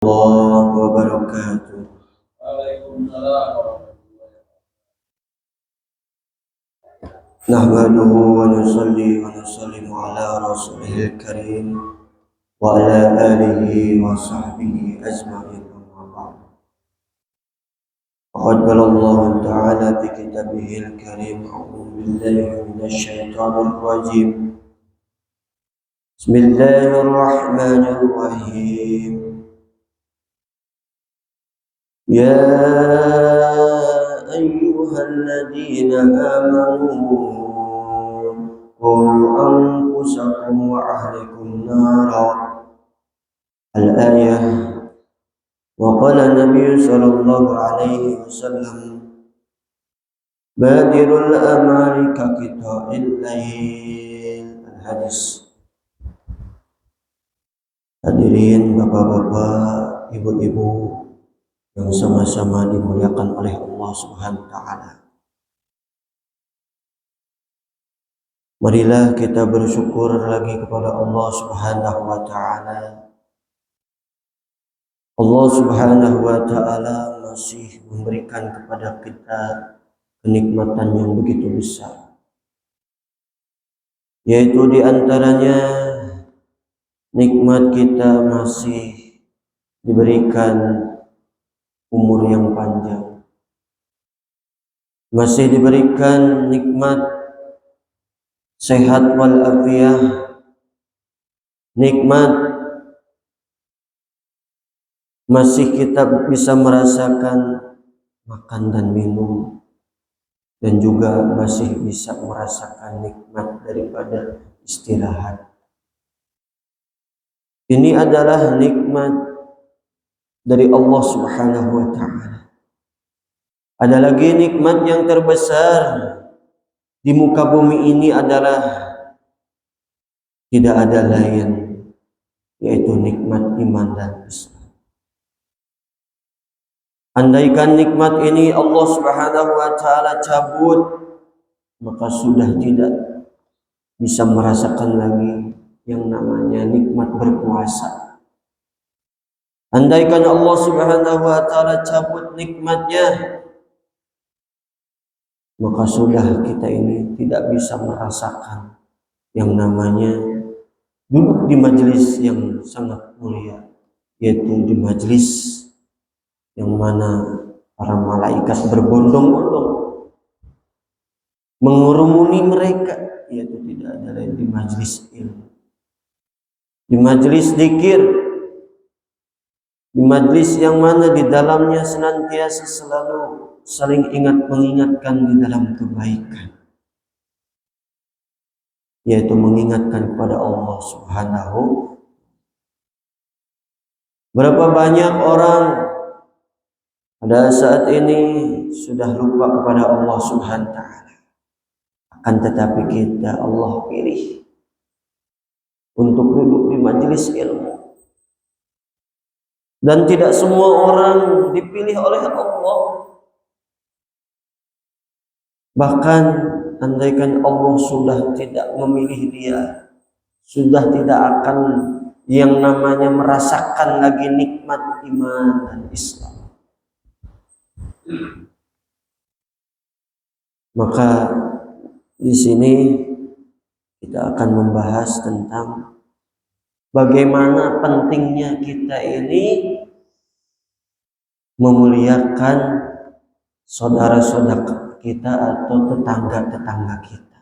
الله وبركاته. نحمده ونصلي ونسلم على رسوله الكريم وعلى آله وصحبه أجمعين. وقد قال الله تعالى في كتابه الكريم: أعوذ بالله من الشيطان الرجيم. بسم الله الرحمن الرحيم. يا أيها الذين آمنوا قوا أنفسكم وأهلكم نارا. الآية. وقال النبي صلى الله عليه وسلم: بادر الأعمال كقطاع الليل. Hadis. Hadirin bapak-bapak, ibu-ibu yang sama-sama dimuliakan oleh Allah Subhanahu wa taala. Marilah kita bersyukur lagi kepada Allah Subhanahu wa taala. Allah Subhanahu wa taala masih memberikan kepada kita kenikmatan yang begitu besar. Yaitu diantaranya nikmat kita masih diberikan umur yang panjang, masih diberikan nikmat sehat walafiat, nikmat masih kita bisa merasakan makan dan minum, dan juga masih bisa merasakan nikmat daripada istirahat. Ini adalah nikmat dari Allah Subhanahu wa taala. Ada lagi nikmat yang terbesar di muka bumi ini adalah tidak ada lain, yaitu nikmat iman dan Islam. Andaikan nikmat ini Allah Subhanahu wa taala cabut, maka sudah tidak bisa merasakan lagi yang namanya nikmat berpuasa. Andaikan Allah Subhanahu wa taala cabut nikmatnya, maka sudah kita ini tidak bisa merasakan yang namanya duduk di majelis yang sangat mulia, yaitu di majelis yang mana para malaikat berbondong-bondong mengurumuni mereka, yaitu tidak ada lain di majelis ilmu, di majelis zikir, di majelis yang mana di dalamnya senantiasa selalu saling ingat mengingatkan di dalam kebaikan, yaitu mengingatkan kepada Allah Subhanahu. Berapa banyak orang pada saat ini sudah lupa kepada Allah Subhanahu wa taala. Akan tetapi kita Allah pilih untuk duduk di majelis ilmu. Dan tidak semua orang dipilih oleh Allah. Bahkan andaikan Allah sudah tidak memilih dia, sudah tidak akan yang namanya merasakan lagi nikmat iman dan Islam. Maka di sini kita akan membahas tentang bagaimana pentingnya kita ini memuliakan saudara-saudara kita atau tetangga-tetangga kita.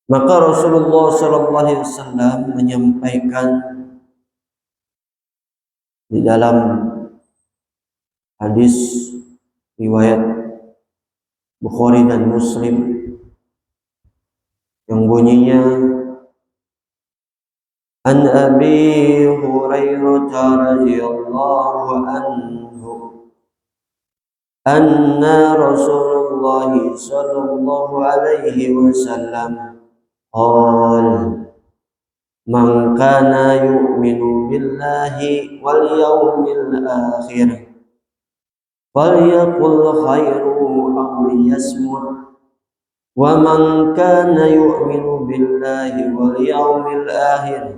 Maka Rasulullah SAW menyampaikan di dalam hadis riwayat Bukhari dan Muslim yang bunyinya: An Abi Hurairah radhiyallahu anhu anna Rasulullah sallallahu alaihi wasallam qala: Man kana yu'minu billahi wal yawmil akhir falyaqul khairan aw liyasmut. Wa man kana yu'minu billahi wal yawmil akhir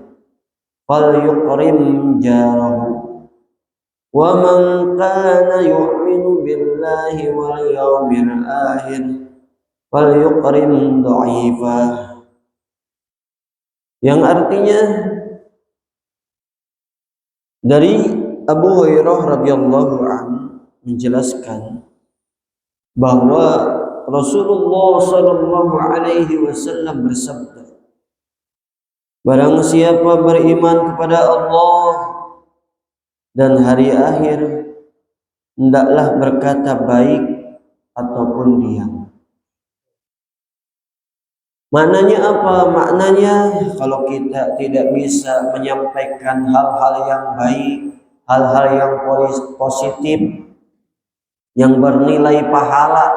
falyukrim jarahu wa man kana yu'minu billahi wal yawmil akhir falyukrim dha'ifah. Yang artinya dari Abu Hurairah radhiyallahu anhu menjelaskan bahwa Rasulullah sallallahu alaihi wasallam bersabda, barang siapa beriman kepada Allah dan hari akhir, hendaklah berkata baik ataupun diam. Maknanya apa? Maknanya kalau kita tidak bisa menyampaikan hal-hal yang baik, hal-hal yang positif, yang bernilai pahala,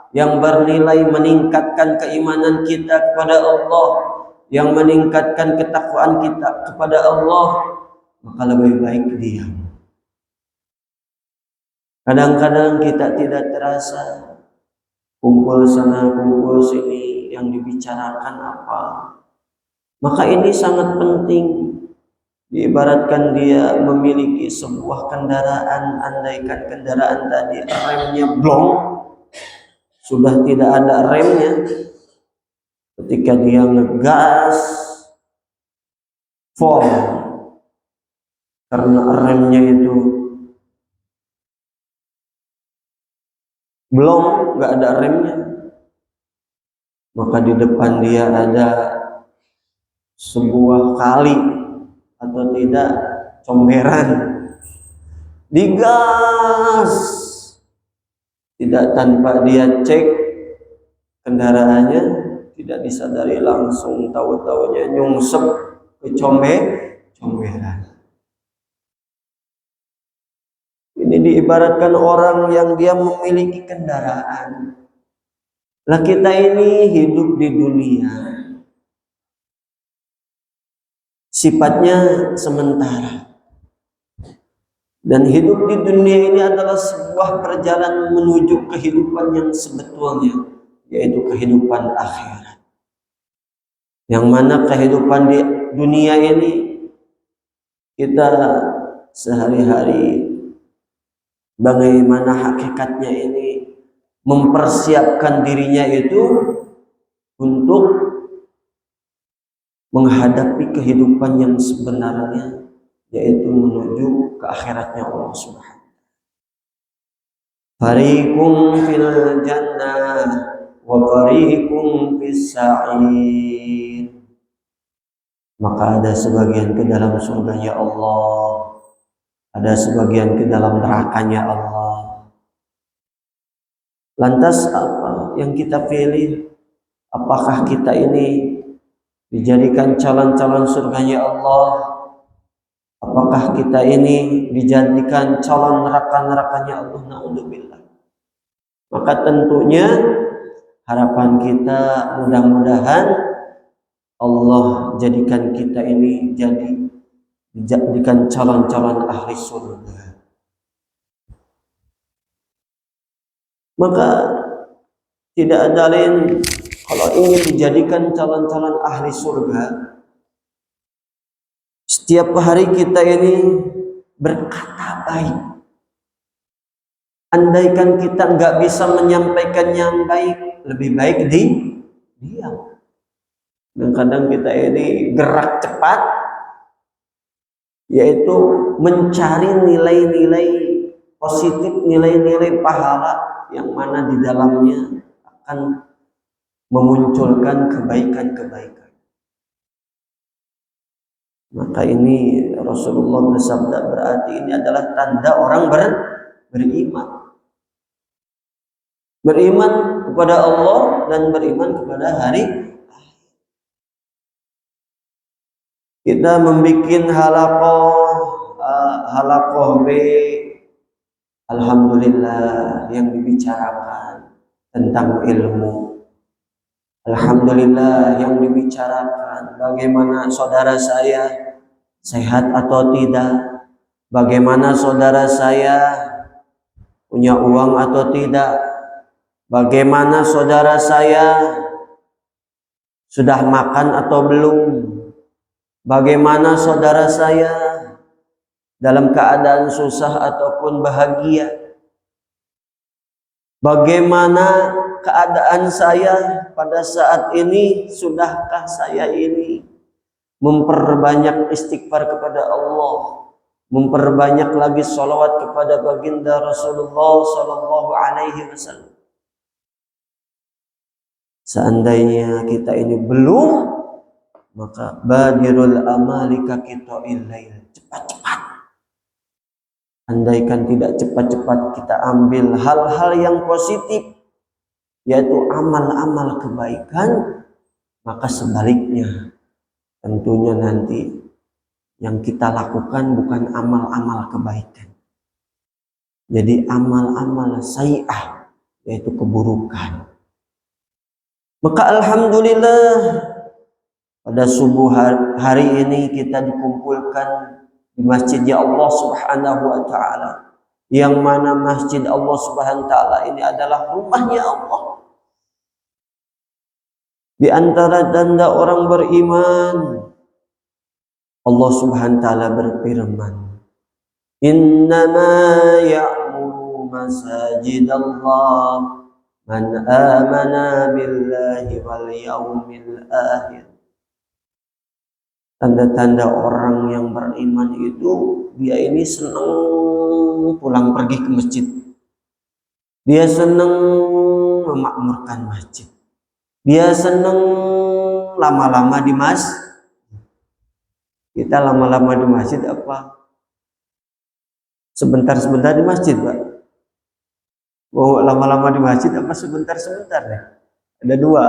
yang bernilai meningkatkan keimanan kita kepada Allah, yang meningkatkan ketakwaan kita kepada Allah, maka lebih baik diam. Kadang-kadang kita tidak terasa, kumpul sana, kumpul sini, yang dibicarakan apa. Maka ini sangat penting. Diibaratkan dia memiliki sebuah kendaraan, andaikan kendaraan tadi remnya blong, sudah tidak ada remnya, ketika dia ngegas, fall, karena remnya itu belum, nggak ada remnya, maka di depan dia ada sebuah kali atau tidak comberan, digas, tidak tanpa dia cek kendaraannya, tidak disadari langsung tahu-tahunya nyungsep ke comberan. Ini diibaratkan orang yang dia memiliki kendaraan. Lah kita ini hidup di dunia, sifatnya sementara. Dan hidup di dunia ini adalah sebuah perjalanan menuju kehidupan yang sebetulnya, yaitu kehidupan akhirat. Yang mana kehidupan di dunia ini kita sehari-hari bagaimana hakikatnya ini mempersiapkan dirinya itu untuk menghadapi kehidupan yang sebenarnya, yaitu menuju ke akhiratnya Allah Subhanahu. Fariqum fil jannah wa fariqum fis sa'ir. Maka ada sebagian ke dalam surganya Allah, ada sebagian ke dalam nerakanya Allah. Lantas apa yang kita pilih? Apakah kita ini dijadikan calon-calon surganya Allah? Apakah kita ini dijadikan calon neraka-nerakanya Allah? Na'udzubillah. Maka tentunya harapan kita mudah-mudahan Allah jadikan kita ini dijadikan calon-calon ahli surga. Maka tidak ada lain kalau ingin dijadikan calon-calon ahli surga, setiap hari kita ini berkata baik. Andaikan kita nggak bisa menyampaikan yang baik, lebih baik diam. Dan kadang kita ini gerak cepat, yaitu mencari nilai-nilai positif, nilai-nilai pahala yang mana di dalamnya akan memunculkan kebaikan-kebaikan. Maka ini Rasulullah bersabda, berarti ini adalah tanda orang beriman. Beriman kepada Allah dan beriman kepada hari akhir. Kita membuat halaqah B, alhamdulillah yang dibicarakan tentang ilmu. Alhamdulillah yang dibicarakan bagaimana saudara saya sehat atau tidak, bagaimana saudara saya punya uang atau tidak, bagaimana saudara saya sudah makan atau belum, bagaimana saudara saya dalam keadaan susah ataupun bahagia, bagaimana keadaan saya pada saat ini, sudahkah saya ini memperbanyak istighfar kepada Allah, memperbanyak lagi salawat kepada baginda Rasulullah sallallahu alaihi wasallam. Seandainya kita ini belum, maka badirul amalika kita ilail, cepat-cepat. Andaikan tidak cepat-cepat kita ambil hal-hal yang positif, yaitu amal-amal kebaikan, maka sebaliknya tentunya nanti yang kita lakukan bukan amal-amal kebaikan, jadi amal-amal sayyi'ah, yaitu keburukan. Maka alhamdulillah pada subuh hari ini kita dikumpulkan di masjid ya Allah Subhanahu wa taala, yang mana masjid Allah Subhanahu wa taala ini adalah rumahnya Allah. Di antara tanda orang beriman, Allah Subhanahu wa taala berfirman, "Innama ya'muru masajidallah man amana billahi wal yaumil akhir." Tanda-tanda orang yang beriman itu, dia ini senang pulang pergi ke masjid. Dia senang memakmurkan masjid. Dia senang lama-lama di masjid. Kita lama-lama di masjid apa? Sebentar-sebentar di masjid, Pak. Mau lama-lama di masjid apa sebentar-sebentar ya? Ada dua.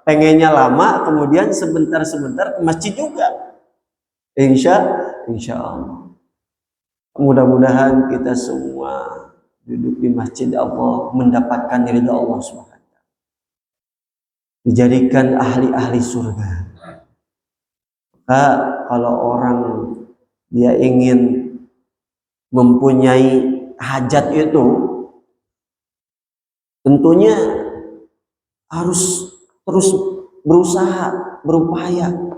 Pengennya lama, kemudian sebentar-sebentar ke masjid juga. Insya Allah. Mudah-mudahan kita semua duduk di masjid Allah mendapatkan ridha Allah Subhanahu wa taala. Dijadikan ahli-ahli surga. Maka kalau orang dia ingin mempunyai hajat itu, tentunya harus terus berusaha, berupaya.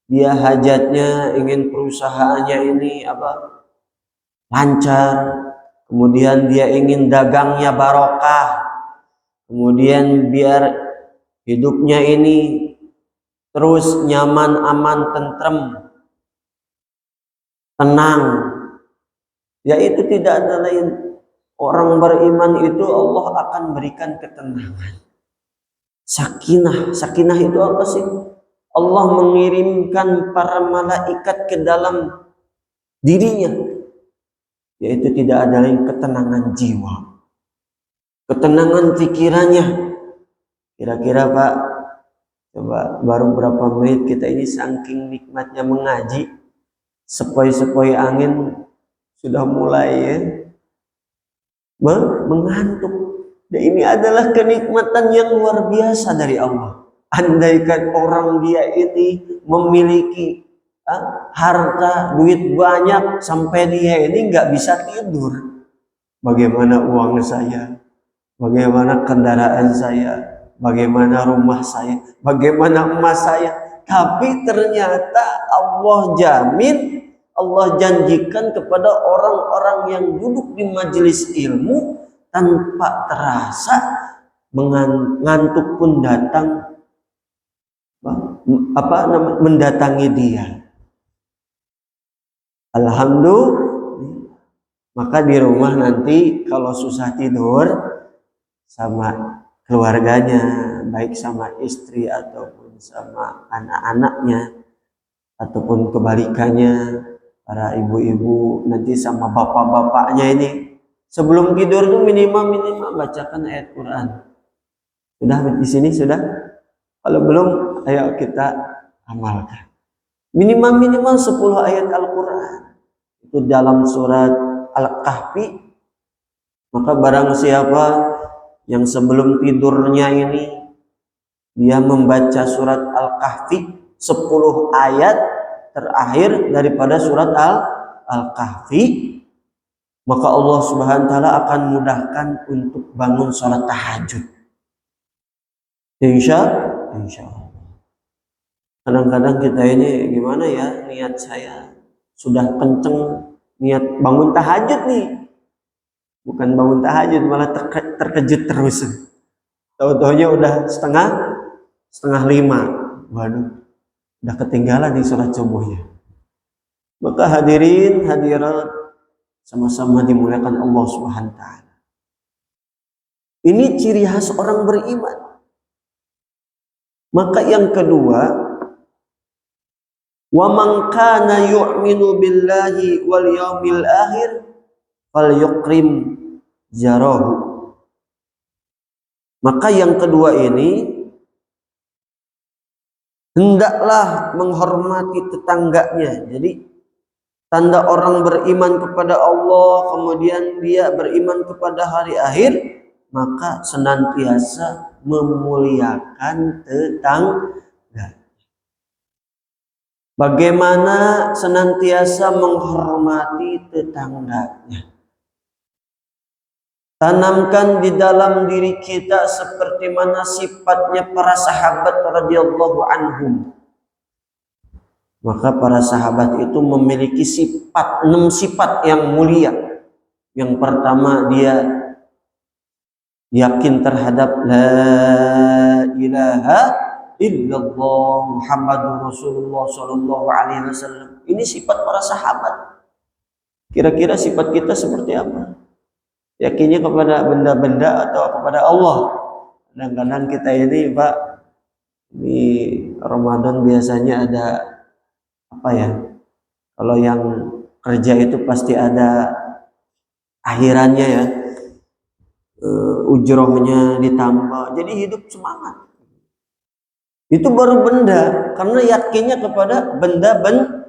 Dia hajatnya ingin perusahaannya ini lancar, kemudian dia ingin dagangnya barokah, kemudian biar hidupnya ini terus nyaman, aman, tentrem, tenang. Ya itu tidak ada lain, orang beriman itu Allah akan berikan ketenangan, sakinah itu apa sih? Allah mengirimkan para malaikat ke dalam dirinya, yaitu tidak ada lain ketenangan jiwa, ketenangan pikirannya. Kira-kira Pak, coba baru berapa menit kita ini saking nikmatnya mengaji, sepoi-sepoi angin sudah mulai mengantuk. Dan ini adalah kenikmatan yang luar biasa dari Allah. Andaikan orang dia ini memiliki harta, duit banyak, sampai dia ini nggak bisa tidur. Bagaimana uang saya? Bagaimana kendaraan saya? Bagaimana rumah saya? Bagaimana emas saya? Tapi ternyata Allah jamin, Allah janjikan kepada orang-orang yang duduk di majelis ilmu, tanpa terasa mengantuk pun datang mendatangi dia. Alhamdulillah. Maka di rumah nanti kalau susah tidur sama keluarganya, baik sama istri ataupun sama anak-anaknya, ataupun kebalikannya, para ibu-ibu nanti sama bapak-bapaknya ini, sebelum tidur itu minimal bacakan ayat Quran. Sudah di sini sudah? Kalau belum, ayo kita amalkan. Minimal 10 ayat Al-Quran. Itu dalam surat Al-Kahfi. Maka barang siapa yang sebelum tidurnya ini dia membaca surat Al-Kahfi 10 ayat terakhir daripada surat Al-Kahfi, maka Allah Subhanahu wa taala akan mudahkan untuk bangun sholat tahajud. Insya Allah. Kadang-kadang kita ini gimana ya, niat saya sudah kenceng, niat bangun tahajud nih. Bukan bangun tahajud, malah terkejut terus. Tahu-tahunya udah setengah 5. Waduh, udah ketinggalan di sholat subuhnya. Maka hadirin hadirat sama-sama dimuliakan Allah Subhanahu wa taala. Ini ciri khas orang beriman. Maka yang kedua, wa man kana yu'minu billahi wal yaumil akhir falyukrim jarahu. Maka yang kedua ini, hendaklah menghormati tetangganya. Jadi tanda orang beriman kepada Allah, kemudian dia beriman kepada hari akhir, maka senantiasa memuliakan tetangga. Bagaimana senantiasa menghormati tetangganya? Tanamkan di dalam diri kita seperti mana sifatnya para sahabat radhiyallahu anhum. Maka para sahabat itu memiliki 6 sifat yang mulia. Yang pertama, dia yakin terhadap la ilaha illallah Muhammadur Rasulullah sallallahu alaihi wasallam. Ini sifat para sahabat. Kira-kira sifat kita seperti apa? Yakinnya kepada benda-benda atau kepada Allah? Kadang-kadang kita ini, Pak, di Ramadan biasanya ada apa ya? Kalau yang kerja itu pasti ada akhirannya ya, ujrohnya ditambah, jadi hidup semangat. Itu baru benda, karena yakinnya kepada benda-benda.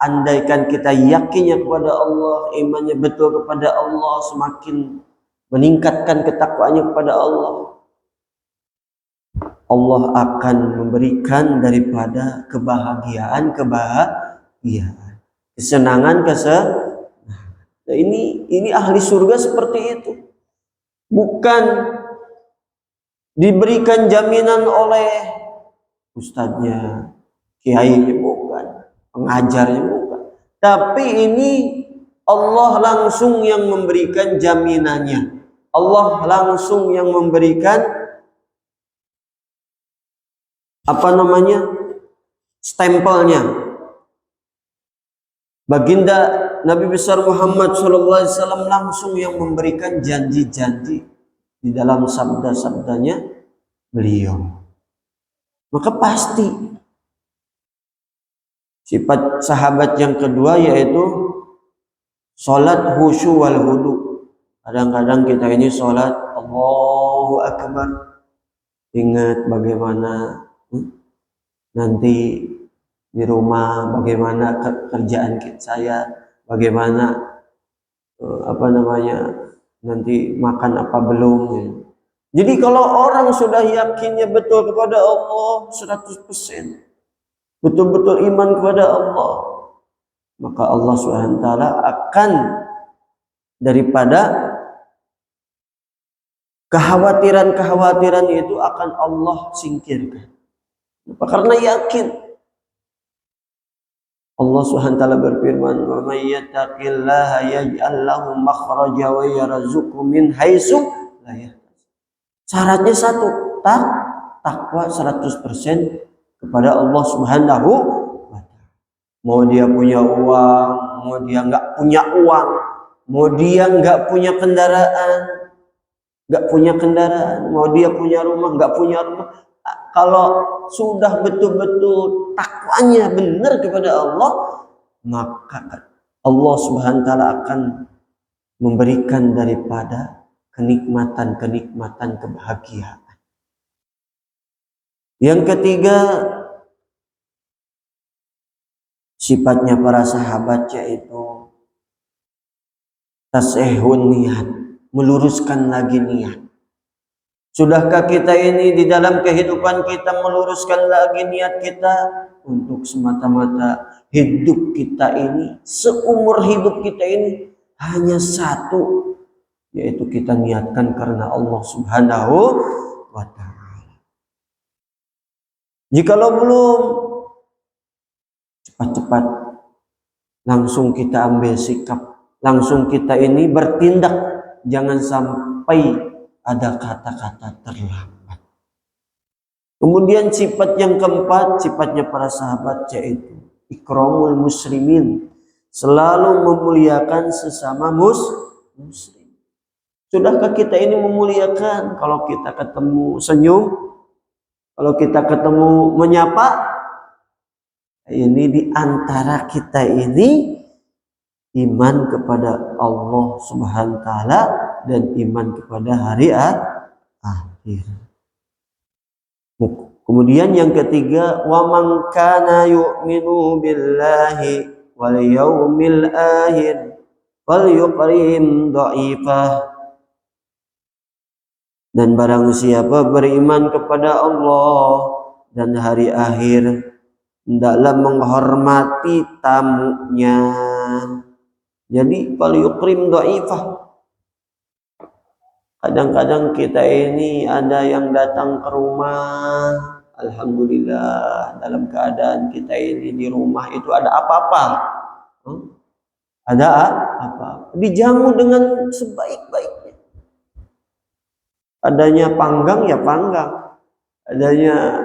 Andaikan kita yakinnya kepada Allah, imannya betul kepada Allah, semakin meningkatkan ketakwaannya kepada Allah, Allah akan memberikan daripada kebahagiaan, kesenangan. Nah, ini ahli surga seperti itu. Bukan diberikan jaminan oleh ustadznya, kiainya, bukan, pengajarnya, bukan. Tapi ini Allah langsung yang memberikan jaminannya. Allah langsung yang memberikan stempelnya. Baginda Nabi besar Muhammad SAW langsung yang memberikan janji-janji di dalam sabda-sabdanya beliau. Maka pasti sifat sahabat yang kedua yaitu sholat khusyuk wal hudu. Kadang-kadang kita ini sholat Allahu Akbar, ingat bagaimana nanti di rumah, bagaimana kerjaan saya, bagaimana nanti makan apa belum. Jadi kalau orang sudah yakinnya betul kepada Allah 100%, betul-betul iman kepada Allah, maka Allah SWT akan daripada kekhawatiran itu akan Allah singkirkan. Karena yakin. Allah SWT berfirman, "Wa may yattaqillaha yaj'al lahu makhraja wa yarzuqhu min haitsu la yahtasib." Syaratnya satu, takwa 100% kepada Allah Subhanahu wa taala. Mau dia punya uang, mau dia enggak punya uang, mau dia enggak punya kendaraan, mau dia punya rumah, enggak punya rumah. Kalau sudah betul-betul takwanya benar kepada Allah, maka Allah Subhanahu wa taala akan memberikan daripada kenikmatan kebahagiaan. Yang ketiga, sifatnya para sahabat yaitu tasehun niat, meluruskan lagi niat. Sudahkah kita ini di dalam kehidupan kita meluruskan lagi niat kita untuk semata-mata hidup kita ini, seumur hidup kita ini hanya satu, yaitu kita niatkan karena Allah Subhanahu wa taala. Jikalau belum, cepat-cepat langsung kita ambil sikap, langsung kita ini bertindak, jangan sampai ada kata-kata terlambat. Kemudian sifat yang keempat, sifatnya para sahabat, yaitu ikramul muslimin, selalu memuliakan sesama muslim. Sudahkah kita ini memuliakan? Kalau kita ketemu senyum, kalau kita ketemu menyapa, ini di antara kita ini iman kepada Allah Subhanahu wa taala dan iman kepada hari akhir. Kemudian yang ketiga, wa man kana yu'minu billahi wal yaumil akhir falyukrim dha'ifah. Dan barang siapa beriman kepada Allah dan hari akhir, hendaklah menghormati tamunya. Jadi falyukrim dhaifah. Kadang-kadang kita ini ada yang datang ke rumah, alhamdulillah dalam keadaan kita ini di rumah itu ada apa-apa. Ada apa? Dijamu dengan sebaik-baiknya. Adanya panggang ya panggang. Adanya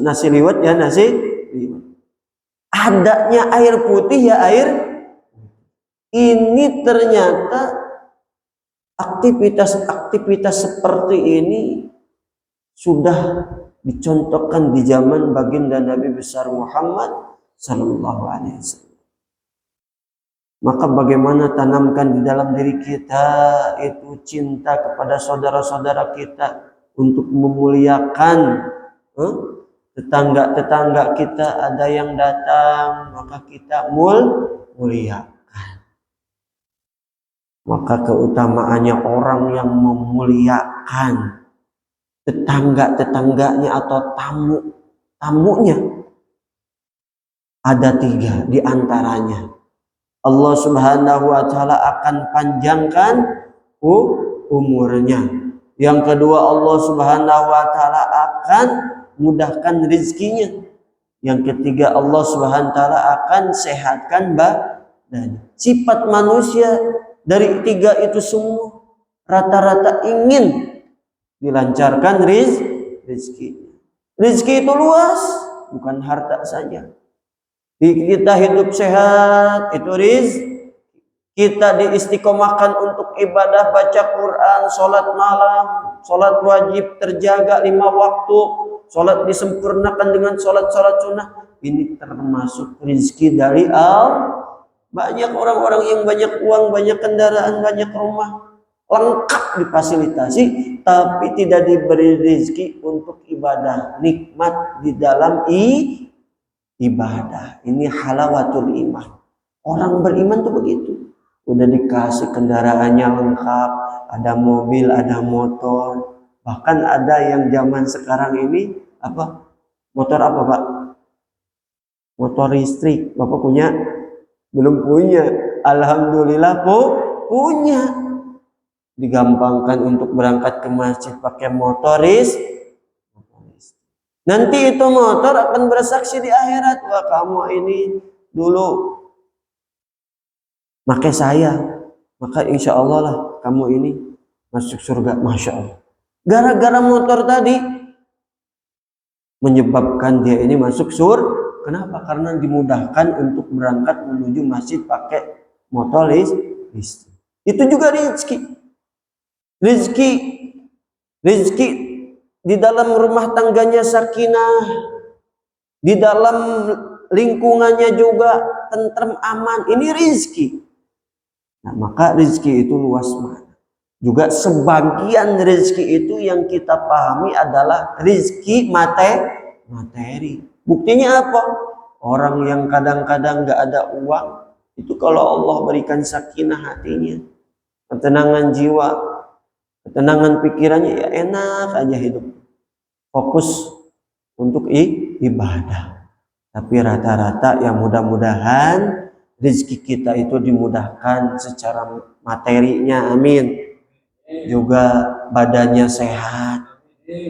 nasi liwet ya nasi liwet. Adanya air putih ya air. Ini ternyata aktivitas seperti ini sudah dicontohkan di zaman baginda Nabi besar Muhammad sallallahu alaihi wasallam. Maka bagaimana tanamkan di dalam diri kita itu cinta kepada saudara-saudara kita untuk memuliakan tetangga-tetangga kita, ada yang datang maka kita muliakan. Maka keutamaannya orang yang memuliakan tetangga-tetangganya atau tamunya ada 3 di antaranya. Allah Subhanahu wa taala akan panjangkan umurnya. Yang kedua, Allah Subhanahu wa taala akan mudahkan rezekinya. Yang ketiga, Allah Subhanahu wa taala akan sehatkan badan. Sifat manusia dari 3 itu semua rata-rata ingin dilancarkan rezeki. Rezeki itu luas, bukan harta saja. Kita hidup sehat itu rezeki. Kita diistiqomahkan untuk ibadah, baca Quran, sholat malam, sholat wajib terjaga 5 waktu, sholat disempurnakan dengan sholat sunnah. Ini termasuk rezeki dari Allah. Banyak orang-orang yang banyak uang, banyak kendaraan, banyak rumah, lengkap difasilitasi, tapi tidak diberi rezeki untuk ibadah, nikmat di dalam ibadah. Ini halawatul iman. Orang beriman tuh begitu. Udah dikasih kendaraannya lengkap, ada mobil, ada motor, bahkan ada yang zaman sekarang ini apa? Motor apa, Pak? Motor listrik. Bapak punya? Belum punya. Alhamdulillah punya. Digampangkan untuk berangkat ke masjid pakai motoris. Nanti itu motor akan bersaksi di akhirat. Wah, kamu ini dulu pakai saya, maka insya Allah lah kamu ini masuk surga. Masya Allah. Gara-gara motor tadi menyebabkan dia ini masuk surga. Kenapa? Karena dimudahkan untuk berangkat menuju masjid pakai motor listrik. Itu juga rezeki. Rezeki di dalam rumah tangganya sakinah, di dalam lingkungannya juga tentrem aman. Ini rezeki. Nah, maka rezeki itu luas mana. Juga sebagian rezeki itu yang kita pahami adalah rezeki materi. Buktinya apa? Orang yang kadang-kadang gak ada uang, itu kalau Allah berikan sakinah hatinya, ketenangan jiwa, ketenangan pikirannya, ya enak aja hidup. Fokus untuk ibadah. Tapi rata-rata yang mudah-mudahan rezeki kita itu dimudahkan secara materinya, amin. Juga badannya sehat,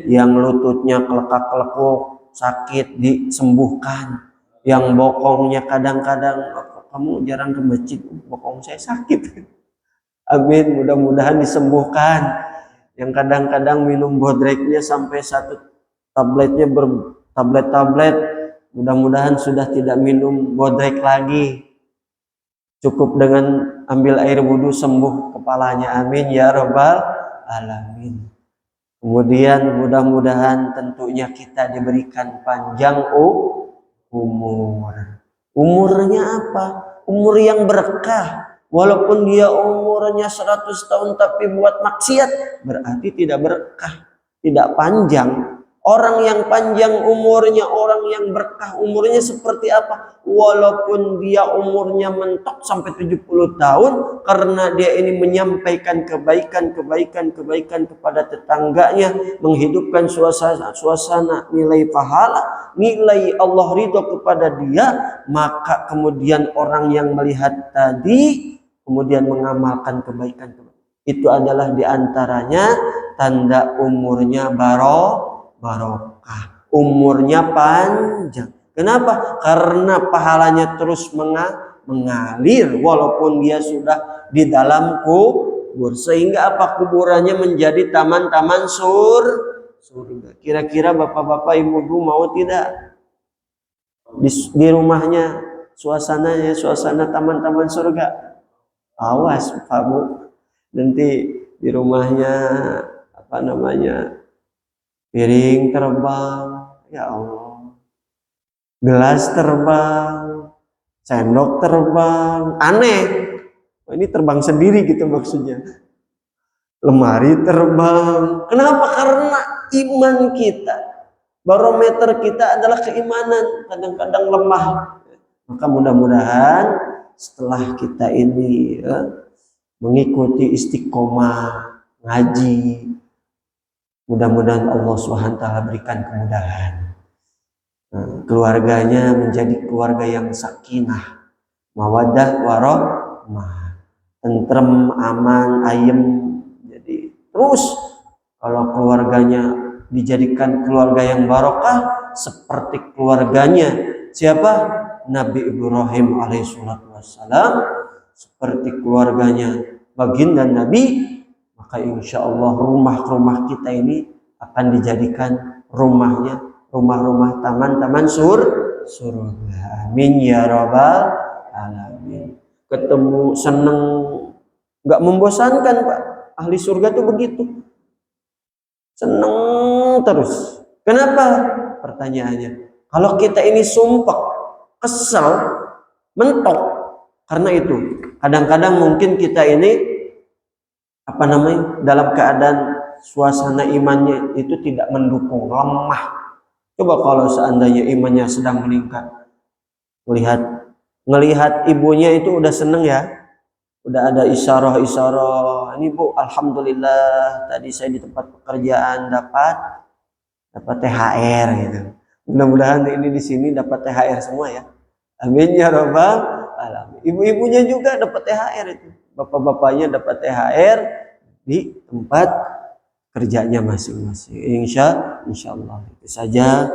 yang lututnya kelekak-kelekuk sakit disembuhkan, Yang bokongnya kadang-kadang, kamu jarang ke masjid, bokong saya sakit. Amin, mudah-mudahan disembuhkan. Yang kadang-kadang minum bodreknya sampai satu tabletnya bertablet-tablet, mudah-mudahan sudah tidak minum bodrek lagi. Cukup dengan ambil air wudhu sembuh kepalanya. Amin ya rabbal alamin. Kemudian mudah-mudahan tentunya kita diberikan panjang umur. Umurnya apa? Umur yang berkah. Walaupun dia umurnya 100 tahun tapi buat maksiat, berarti tidak berkah, tidak panjang. Orang yang panjang umurnya, orang yang berkah umurnya seperti apa? Walaupun dia umurnya mentok sampai 70 tahun, karena dia ini menyampaikan kebaikan kepada tetangganya, menghidupkan suasana nilai pahala, nilai Allah ridho kepada dia, maka kemudian orang yang melihat tadi kemudian mengamalkan kebaikan. Itu adalah diantaranya tanda umurnya barokah, umurnya panjang. Kenapa? Karena pahalanya terus mengalir walaupun dia sudah di dalam kubur, sehingga apa, kuburannya menjadi taman-taman surga. Kira-kira bapak-bapak ibu-ibu mau tidak di rumahnya suasana taman-taman surga? Awas Pak Bu, nanti di rumahnya piring terbang, ya Allah, gelas terbang, sendok terbang, aneh. Ini terbang sendiri gitu maksudnya. Lemari terbang. Kenapa? Karena iman kita, barometer kita adalah keimanan, kadang-kadang lemah. Maka mudah-mudahan setelah kita ini mengikuti istiqomah ngaji, mudah-mudahan Allah SWT berikan kemudahan. Keluarganya menjadi keluarga yang sakinah, mawaddah warahmah, tentrem, aman, ayem. Jadi terus kalau keluarganya dijadikan keluarga yang barokah seperti keluarganya siapa? Nabi Ibrahim alaihissalatu wassalam, seperti keluarganya baginda Nabi, maka insya Allah rumah-rumah kita ini akan dijadikan rumah-rumah taman-taman surga. Amin ya rabbal alamin. Ketemu seneng, nggak membosankan Pak. Ahli surga tuh begitu, seneng terus. Kenapa? Pertanyaannya, kalau kita ini sumpah, kesel, mentok, karena itu kadang-kadang mungkin kita ini dalam keadaan suasana imannya itu tidak mendukung, lemah. Coba kalau seandainya imannya sedang meningkat, ngelihat ibunya itu udah seneng ya, udah ada isyarah, ini Bu, alhamdulillah tadi saya di tempat pekerjaan dapat THR gitu. Mudah-mudahan ini di sini dapat THR semua ya. Amin ya rabbal alamin. Ibu-ibunya juga dapat THR itu. Bapak-bapaknya dapat THR di tempat kerjanya masing-masing. Insyaallah. Itu saja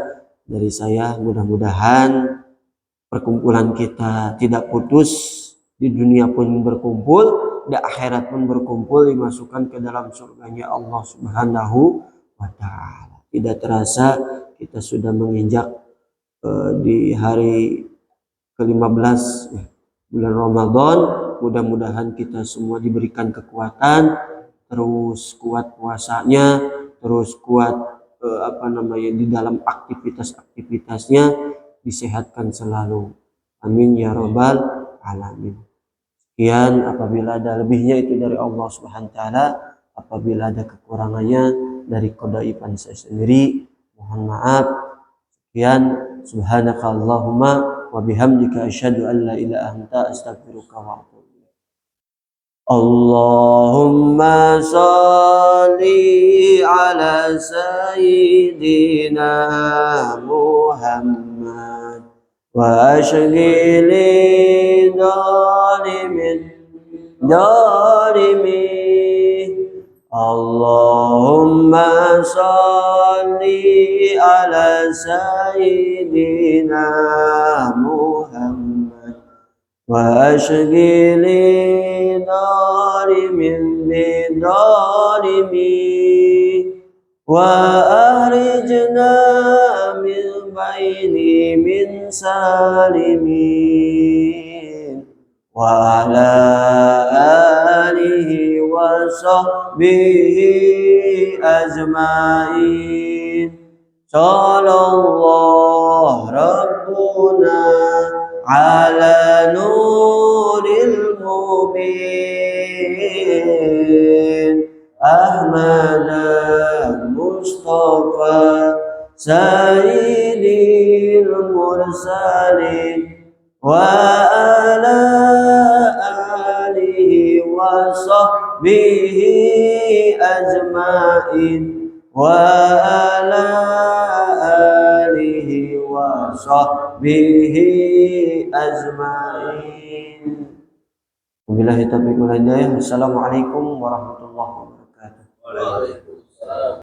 dari saya. Mudah-mudahan perkumpulan kita tidak putus, di dunia pun berkumpul, di akhirat pun berkumpul, dimasukkan ke dalam surganya Allah Subhanahu wa taala. Tidak terasa kita sudah menginjak di hari ke-15 bulan Ramadan. Mudah-mudahan kita semua diberikan kekuatan, terus kuat puasanya, terus kuat di dalam aktivitas-aktivitasnya, disehatkan selalu. Amin ya rabbal alamin. Sekian, apabila ada lebihnya itu dari Allah Subhanahu wa taala, apabila ada kekurangannya dari kedaifan saya sendiri, mohon maaf. Sekian, subhanakallahumma wa bihamdika asyhadu an la ilaha illa anta astaghfiruka wa atubu ilaik. Allahumma shalli ala sayyidina Muhammad wa ashghili dalimin Allahumma salli ala sayyidina Muhammad wa ashghili dari min bidalimi wa ahrijna min baini min salimin wa ala alihi wa sahbihi ajma'in. Sallallahu Rabbuna ala nuril mubin Ahmad Mustafa Sayyidil Mursalin wa ala alihi wa sahbihi ajma'in wa ala alihi wa sahbihi ajma'in. Wabillahi taufiq wal hidayah. Assalamualaikum warahmatullahi wabarakatuh.